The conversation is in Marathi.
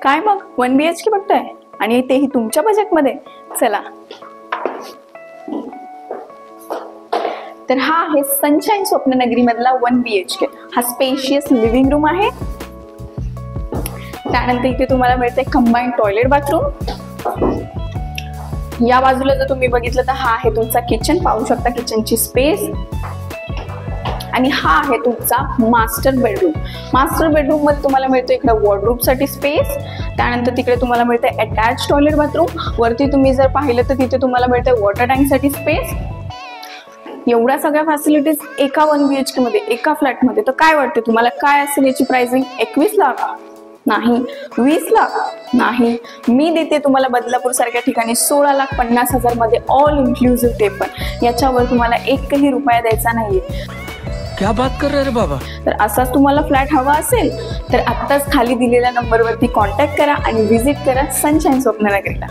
काय मग 1 BHK बघताय आणि तेही तुमच्या बजेटमध्ये? चला, तर हा आहे सनशाईन स्वप्ननगरी मधला 1 BHK. हा स्पेशियस लिव्हिंग रूम आहे. त्यानंतर इथे तुम्हाला मिळते कंबाईंड टॉयलेट बाथरूम. या बाजूला जर तुम्ही बघितलं तर हा आहे तुमचा किचन. पाहू शकता किचनची स्पेस. आणि हा आहे तुमचा मास्टर बेडरूम. मास्टर बेडरूम मध्ये तुम्हाला मिळतो इकडे वॉर्डरोब साठी स्पेस. त्यानंतर तिकडे तुम्हाला मिळते अटॅच टॉयलेट बाथरूम. वरती तुम्ही जर पाहिलं तर तिथे तुम्हाला मिळते वॉटर टँक साठी स्पेस. एवढ्या सगळ्या फॅसिलिटीज एका 1 BHK मध्ये, एका फ्लॅट मध्ये. तर काय वाटते तुम्हाला, काय असेल याची प्राइसिंग? 21 लाख नाही, 20 लाख नाही. मी देते तुम्हाला बदलापूर सारख्या ठिकाणी 16,50,000 मध्ये ऑल इन्क्लुसिव्ह ते पण. याच्यावर तुम्हाला एकही रुपया द्यायचा नाहीये. क्या बात कर रहे रे बाबा. तर असाच तुम्हाला फ्लॅट हवा असेल तर आत्ताच खाली दिलेल्या नंबरवरती कॉन्टॅक्ट करा आणि व्हिजिट करा सनशाईन स्वप्ननगरीला.